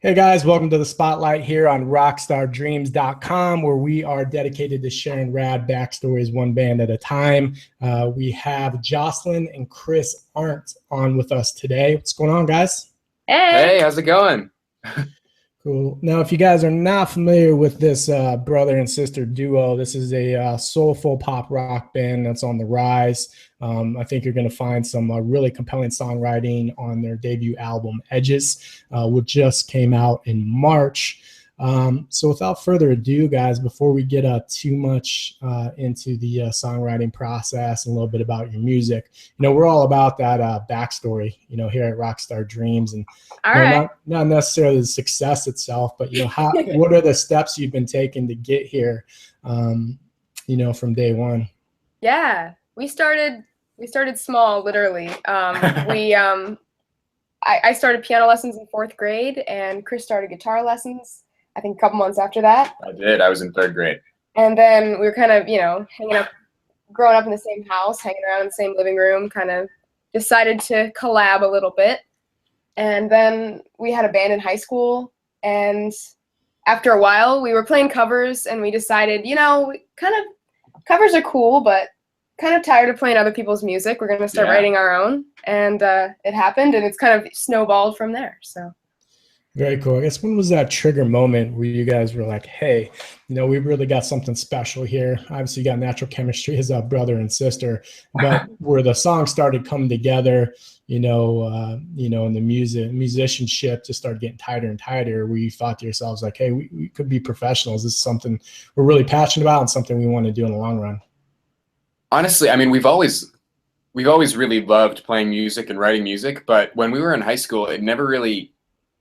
Hey guys, welcome to the Spotlight here on rockstardreams.com, where we are dedicated to sharing rad backstories one band at a time. We have Jocelyn and Chris Arndt on with us today. What's going on, guys? Hey, how's it going? Cool. Now, if you guys are not familiar with this brother and sister duo, this is a soulful pop rock band that's on the rise. I think you're going to find some really compelling songwriting on their debut album, Edges, which just came out in March. So without further ado, guys, before we get too much into the songwriting process and a little bit about your music, we're all about that backstory, here at Rockstar Dreams, and not necessarily the success itself, but what are the steps you've been taking to get here, from day one? Yeah, we started small, literally. I started piano lessons in 4th grade, and Chris started guitar lessons, I think, a couple months after that. I did. I was in 3rd grade. And then we were kind of, hanging up, growing up in the same house, hanging around in the same living room, kind of decided to collab a little bit. And then we had a band in high school, and after a while we were playing covers, and we decided, covers are cool, but kind of tired of playing other people's music. We're going to start writing our own, and it happened, and it's kind of snowballed from there. So very cool. I guess when was that trigger moment where you guys were like, hey, we really got something special here? Obviously you got natural chemistry as a brother and sister, but where the songs started coming together, and the musicianship just started getting tighter and tighter, where you thought to yourselves like, hey, we could be professionals. This is something we're really passionate about and something we want to do in the long run. Honestly, I mean, we've always really loved playing music and writing music, but when we were in high school, it never really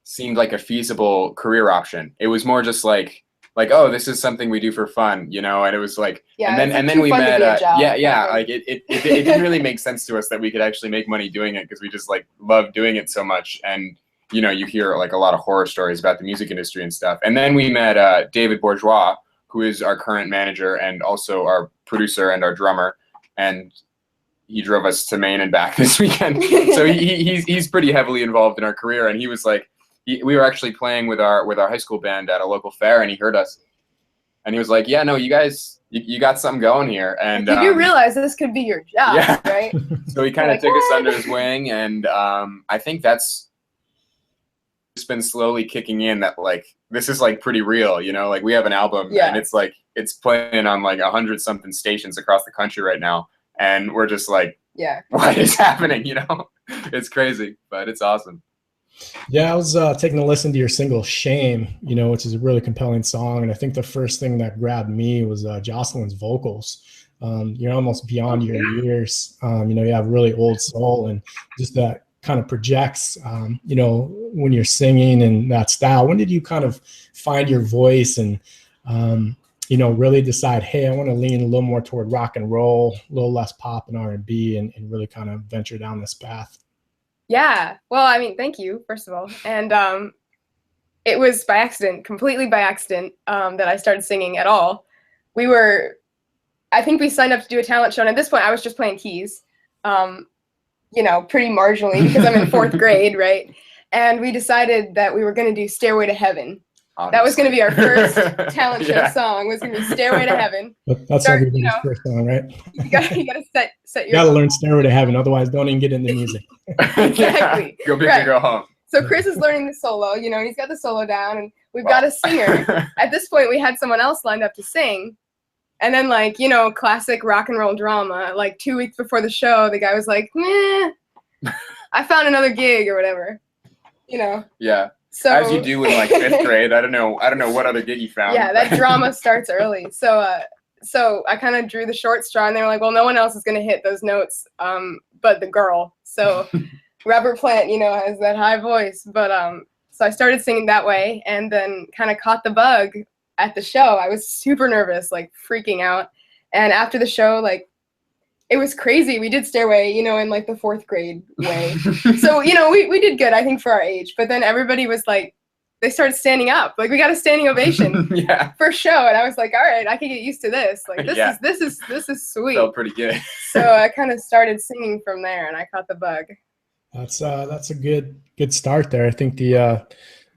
seemed like a feasible career option. It was more just like, oh, this is something we do for fun, and it was like, and then we met, like it didn't really make sense to us that we could actually make money doing it, because we just like loved doing it so much. And you hear like a lot of horror stories about the music industry and stuff. And then we met David Bourgeois, who is our current manager and also our producer and our drummer, and he drove us to Maine and back this weekend. So he's pretty heavily involved in our career, and he was like, we were actually playing with our high school band at a local fair, and he heard us, and he was like, yeah, no, you guys, you got something going here. And you do realize this could be your job, right? So he kind of took us under his wing, and I think that's just been slowly kicking in that like, this is like pretty real, like we have an album, and it's like, it's playing on like 100-something stations across the country right now, and we're just like, what is happening? It's crazy, but it's awesome. Yeah, I was taking a listen to your single "Shame," which is a really compelling song, and I think the first thing that grabbed me was Jocelyn's vocals. You're almost beyond your years. You have really old soul, and just that kind of projects, when you're singing and that style. When did you kind of find your voice and, really decide, hey, I want to lean a little more toward rock and roll, a little less pop and R&B, and really kind of venture down this path? Yeah. Well, I mean, thank you, first of all. And it was by accident, completely by accident, that I started singing at all. I think we signed up to do a talent show, and at this point I was just playing keys, pretty marginally, because I'm in 4th grade, right? And we decided that we were going to do Stairway to Heaven. Honestly. That was going to be our first talent show song, was going to be Stairway to Heaven. That's everybody's first song, right? You got to set your... You got to learn Stairway to Heaven, otherwise don't even get into music. Exactly. Go big or go home. So Chris is learning the solo, he's got the solo down, and we've got a singer. At this point, we had someone else lined up to sing. And then, like, classic rock and roll drama, like 2 weeks before the show, the guy was like, meh, I found another gig or whatever, Yeah. So, as you do in like 5th grade, I don't know what other gig you found. Yeah, that drama starts early. So I kind of drew the short straw, and they were like, well, no one else is going to hit those notes but the girl. So Robert Plant, has that high voice. But so I started singing that way, and then kind of caught the bug at the show. I was super nervous, like freaking out. And after the show, like, it was crazy. We did Stairway, in like the 4th grade way. So, we did good, I think, for our age. But then everybody was like, they started standing up. Like, we got a standing ovation for show. And I was like, all right, I can get used to this. Like, this is sweet. Felt pretty good. So I kind of started singing from there, and I caught the bug. That's a good start there. I think the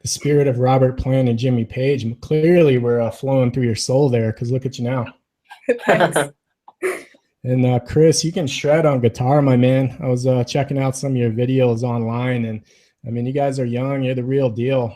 the spirit of Robert Plant and Jimmy Page. Clearly, we're flowing through your soul there, because look at you now. Thanks. And Chris, you can shred on guitar, my man. I was checking out some of your videos online, and I mean, you guys are young. You're the real deal.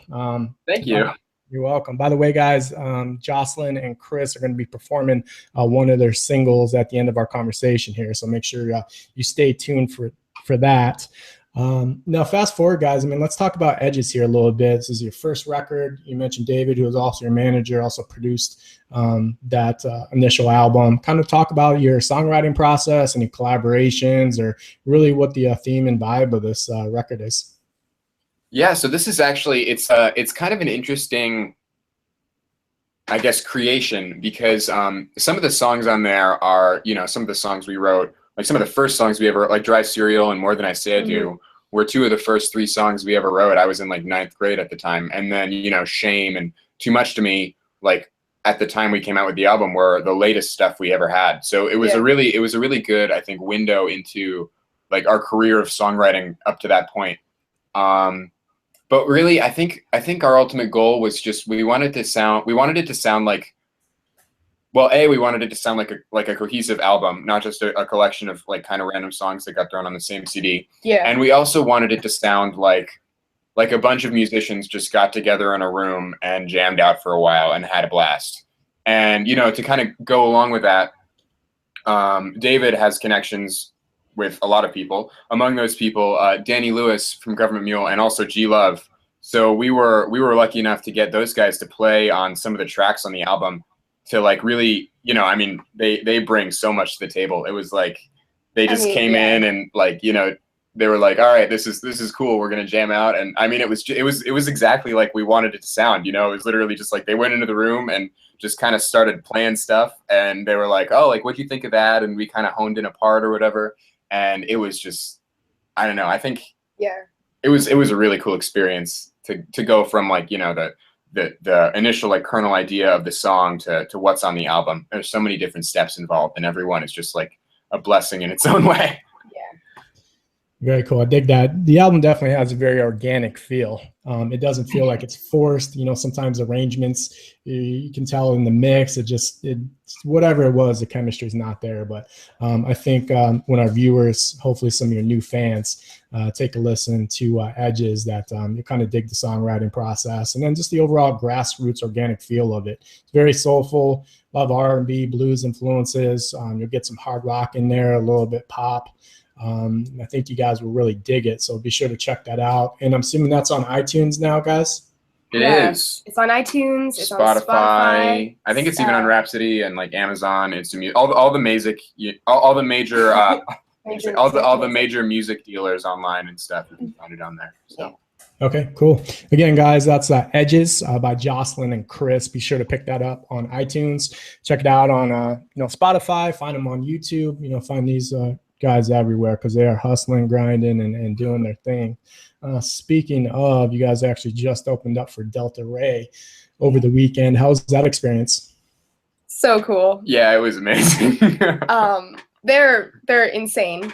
Thank you. You're welcome. By the way, guys, Jocelyn and Chris are going to be performing one of their singles at the end of our conversation here. So make sure you stay tuned for that. Now, fast forward, guys. I mean, let's talk about Edges here a little bit. This is your first record. You mentioned David, who was also your manager, also produced that initial album. Kind of talk about your songwriting process, any collaborations, or really what the theme and vibe of this record is. Yeah, so this is actually, it's kind of an interesting, I guess, creation, because some of the songs on there are, you know, some of the songs we wrote, like some of the first songs we ever wrote, like Dry Cereal and More Than I Say I Do, were two of the first 3 songs we ever wrote. I was in like 9th grade at the time. And then, you know, Shame and Too Much to Me, like at the time we came out with the album, were the latest stuff we ever had. So it was a really good, I think, window into like our career of songwriting up to that point. But really, I think our ultimate goal was just we wanted it to sound like, well, we wanted it to sound like a cohesive album, not just a collection of like kind of random songs that got thrown on the same CD. Yeah. And we also wanted it to sound like a bunch of musicians just got together in a room and jammed out for a while and had a blast. And, you know, to kind of go along with that, David has connections with a lot of people. Among those people, Danny Lewis from Government Mule, and also G Love. So we were lucky enough to get those guys to play on some of the tracks on the album, to like really, you know, I mean, they bring so much to the table. It was like they just came in and like, you know, they were like, all right, this is cool. We're gonna jam out. And I mean, it was exactly like we wanted it to sound. You know, it was literally just like they went into the room and just kind of started playing stuff, and they were like, oh, like what'd you think of that? And we kind of honed in a part or whatever. And it was just, I don't know. I think it was a really cool experience to go from like, you know, the initial like kernel idea of the song to what's on the album. There's so many different steps involved, and everyone is just like a blessing in its own way. Very cool. I dig that. The album definitely has a very organic feel. It doesn't feel like it's forced. You know, sometimes arrangements, you can tell in the mix, it's whatever it was, the chemistry is not there. But I think when our viewers, hopefully some of your new fans, take a listen to Edges, that you kind of dig the songwriting process, and then just the overall grassroots organic feel of it. It's very soulful, a lot of R&B, blues influences. You'll get some hard rock in there, a little bit pop. I think you guys will really dig it, so be sure to check that out. And I'm assuming that's on iTunes now, guys? It is. It's on iTunes. It's Spotify. on Spotify. I think it's even on Rhapsody and like Amazon. It's all the major all the major music dealers online and stuff. You can find it on there. So. Okay, cool. Again, guys, that's Edges by Jocelyn and Chris. Be sure to pick that up on iTunes. Check it out on Spotify. Find them on YouTube. Find these guys everywhere, because they are hustling, grinding, and doing their thing. Speaking of, you guys actually just opened up for Delta Ray over the weekend. How was that experience? So cool. Yeah, it was amazing. They're insane.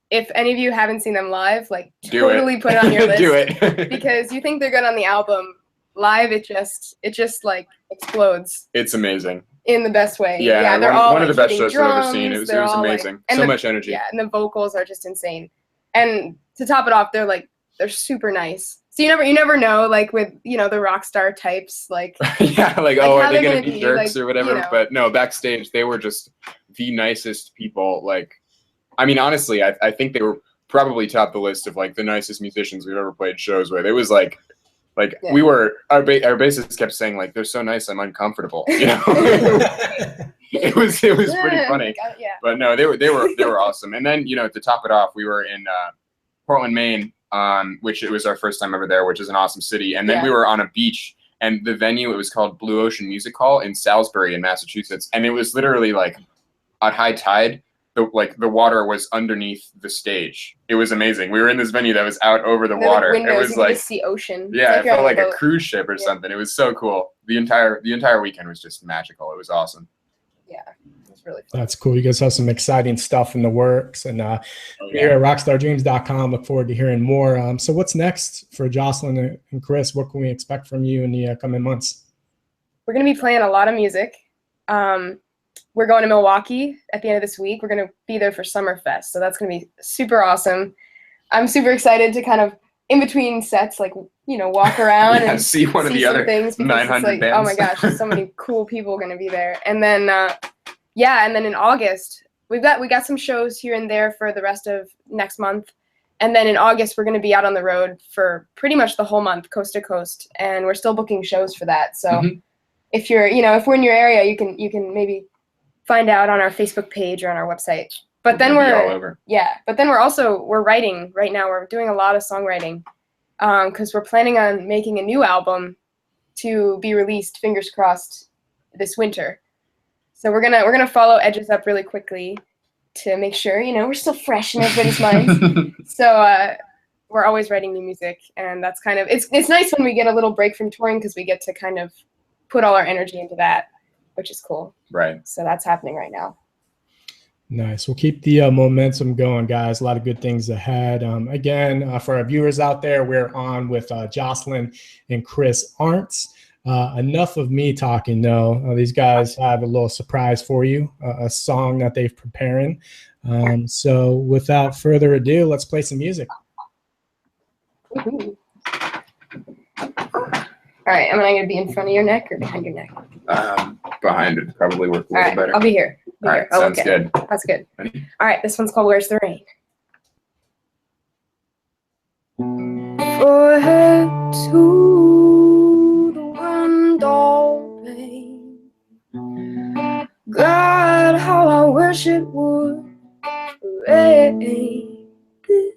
If any of you haven't seen them live, like totally put it on your list. Do it. Because you think they're good on the album. Live, it just like explodes. It's amazing. In the best way. Yeah, they're all one of the best shows drums, I've ever seen. It was amazing. So much energy. Yeah, and the vocals are just insane. And to top it off, they're super nice. So you never know, like with the rock star types, like yeah, like oh, are they gonna be jerks or whatever? You know. But no, backstage they were just the nicest people. Like, I mean, honestly, I think they were probably top the list of like the nicest musicians we've ever played shows with. It was like we were our bassist kept saying like they're so nice I'm uncomfortable. It was pretty funny. But no, they were awesome. And then to top it off, we were in Portland, Maine, which it was our first time ever there, which is an awesome city. And then we were on a beach, and the venue, it was called Blue Ocean Music Hall in Salisbury in Massachusetts, and it was literally like at high tide. The water was underneath the stage. It was amazing. We were in this venue that was out over the water. Windows, it was you like just see ocean. Yeah, it felt like a cruise ship or something. It was so cool. The entire weekend was just magical. It was awesome. Yeah, it was really fun. That's cool. You guys have some exciting stuff in the works, and here at rockstardreams.com, look forward to hearing more. So what's next for Jocelyn and Chris? What can we expect from you in the coming months? We're going to be playing a lot of music. We're going to Milwaukee at the end of this week. We're going to be there for Summerfest, so that's going to be super awesome. I'm super excited to kind of, in between sets, like, you know, walk around and see one of the other things, 900 like, bands. oh my gosh, there's so many cool people going to be there. And then, and then in August, we got some shows here and there for the rest of next month. And then in August, we're going to be out on the road for pretty much the whole month, coast to coast. And we're still booking shows for that. So if you're, you know, if we're in your area, you can maybe find out on our Facebook page or on our website. But then we're all over. But then we're writing right now. We're doing a lot of songwriting because we're planning on making a new album to be released, fingers crossed, this winter. So we're gonna follow Edges up really quickly to make sure, you know, we're still fresh in everybody's minds. So we're always writing new music, and that's kind of it's nice when we get a little break from touring because we get to kind of put all our energy into that, which is cool. Right. So that's happening right now. Nice. We'll keep the momentum going, guys. A lot of good things ahead. Again, for our viewers out there, we're on with Jocelyn and Chris Arndt. Enough of me talking, though. These guys have a little surprise for you, a song that they've preparing. So without further ado, let's play some music. All right, am I going to be in front of your neck or behind your neck? Behind it probably work a little better. I'll be here. All right, sounds good. That's good. All right, this one's called Where's the Rain? Forehead to the window pane. God, how I wish it would rain. This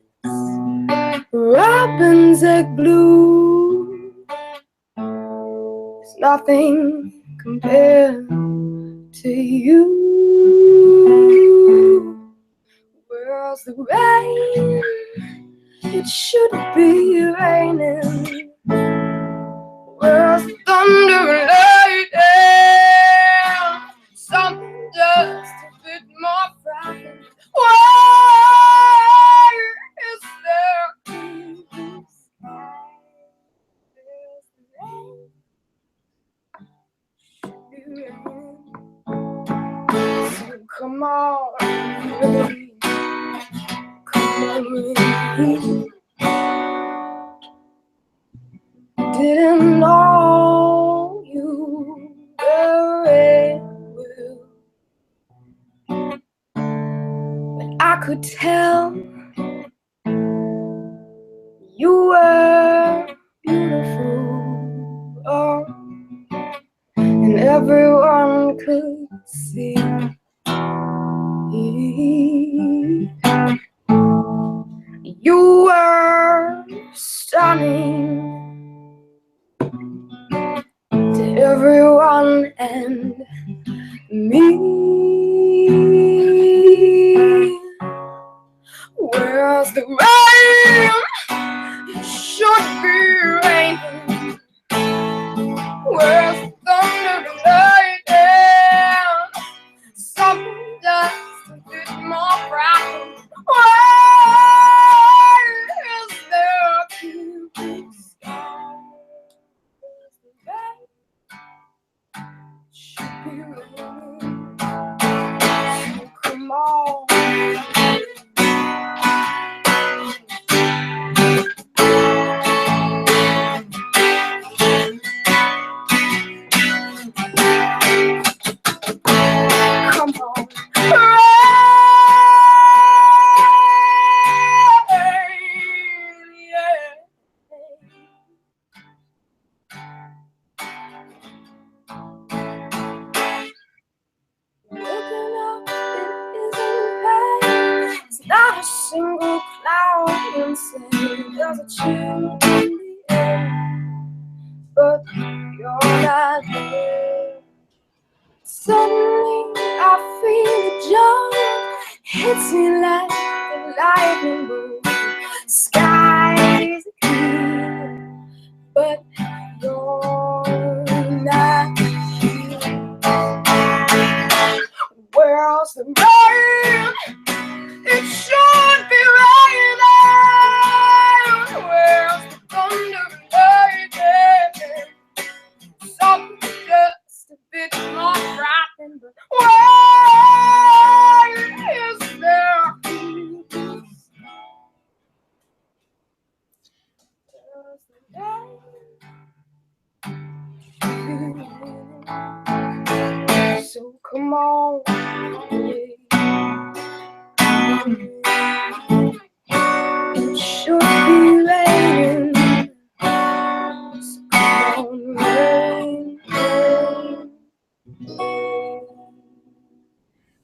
robin's egg blue is nothing compared to you. Where's the rain? It should be raining. Where's the thunder and lightning? Something just a bit more frightening. Why is there blue sky? Where's the rain? So come on, rain. Come on, rain. Didn't know you very well, but I could tell you were beautiful. Oh, and everyone could see. You were stunning to everyone and me. Where's the rain? It should be raining. Where's the thunder and lightning? Something just a bit more frightening. Why is there a blue sky? Where's the rain? It should be raining. So come on. Single cloud inside. There's a chill in the air, but you're not there. Suddenly I feel a jump, hits me like a lightning bolt. Skies are clear, but you're not here. Where So come on. It should be raining. So come on, rain, rain.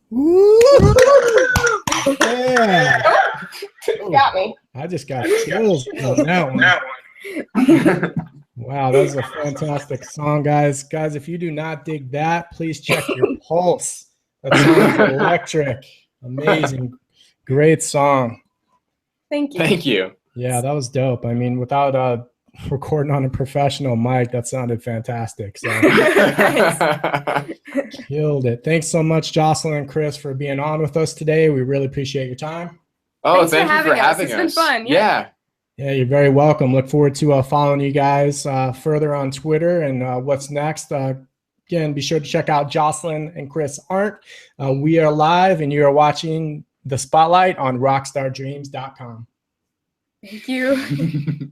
Woo! Yeah. Got me. I just got chills on that one. Wow, that was a fantastic song, guys. Guys, if you do not dig that, please check your pulse. That sounds electric. Amazing. Great song. Thank you. Thank you. Yeah, that was dope. I mean, without recording on a professional mic, that sounded fantastic. So killed it. Thanks so much, Jocelyn and Chris, for being on with us today. We really appreciate your time. Oh, Thanks thank you for having us. It's been fun. Yeah. Yeah, you're very welcome. Look forward to following you guys further on Twitter and what's next. Again, be sure to check out Jocelyn and Chris Arndt. We are live, and you are watching The Spotlight on rockstardreams.com. Thank you.